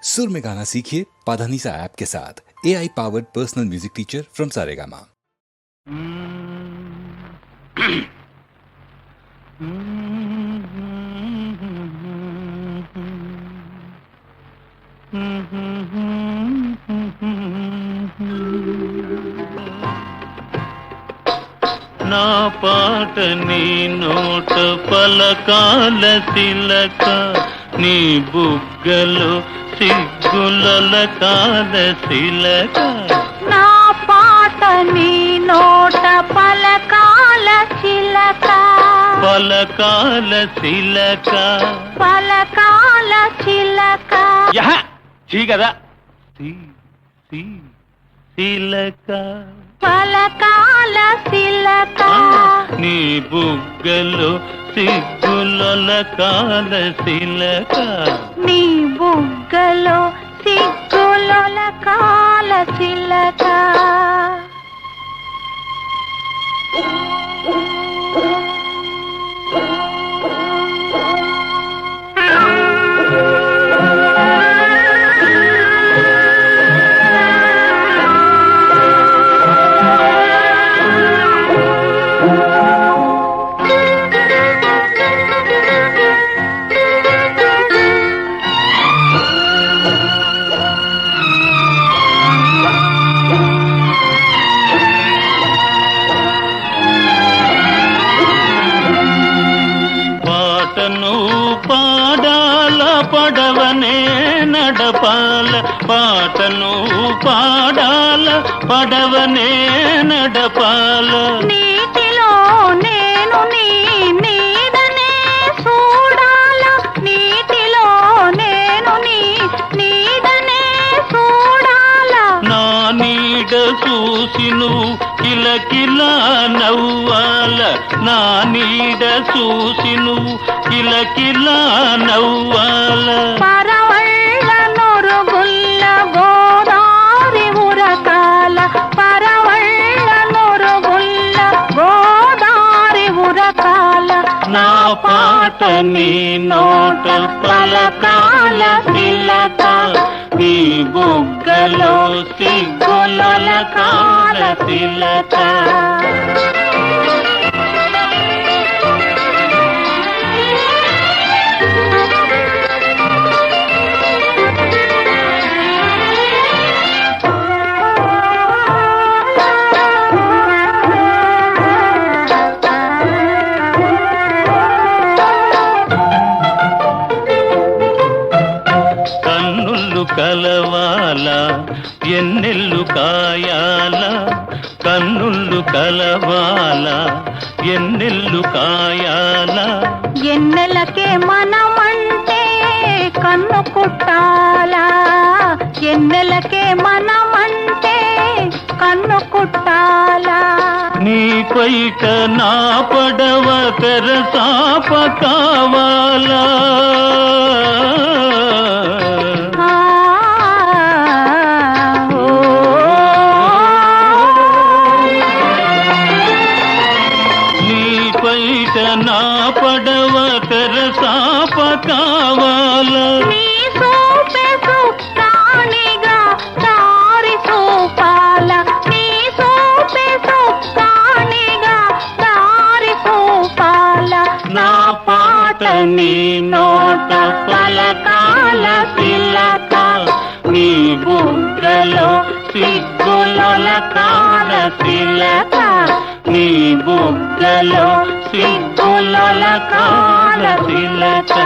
सुर में गाना सीखिए पाधानीसा ऐप के साथ। AI powered personal music teacher from Saregama. నా పాట నీ నోట పలకాల తిలక, నీ బుగ్గలో సిగ్గుల కాల శిలక. నా పాట నీ నోట పలకాల చిలక, పలకాల శిలక, పలకాల చిలక. చీ కదా శిలక, పలకాల శిలక. నీ బుగ్గలో సిగ్గుల కాల శిలక, నీ బుగ్గలో సిగ్గుల కాల చిలక. పాడాల పడవనే నడపాల, పాటను పాడాల పడవనే నడపాల. నీటిలో నేను నీ నీడనే చూడాల, నీటిలో నేను నీ నీడనే చూడాల. నా నీడ చూసి నువ్వు కిలకిలా నవ్వాల, నా నీడ చూసి నువ్వు కిలకిలా నవ్వాల. పరవళ్ళ నొరుగుల్ల గోదారి ఉరకాల, పరవళ్ళ నొరుగుల్ల గోదారి ఉరకాల. నా పాట నీ నోట పలకాల తిలక, నీ బుగ్గలో సిగ్గుల కాల శిలక. కన్నుళ్ళు కలవాల ఎన్నెల్లు కాయాల, కన్నుళ్ళు కలవాల ఎన్నెల్లు కాయాల. ఎన్నెలకే మనమంటే కన్ను కుట్టాలా, ఎన్నెలకే మనమంటే కన్ను కుట్టాలా. నీ పైట నా పడవ తెరసాప కావాలా, నా పడవ తెరసాప కావాల. నీ సోపె సుక్కానిగా దారి చూపాల, నీ సోపె సుక్కానిగా దారి చూపాల. నా పాట నీ నోట పలకాల తిలక, నీ బుగ్గలో సిగ్గుల కాల శిలక, నీ బుగ్గలో సిగ్గుల కాల శిలక.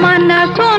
మనసు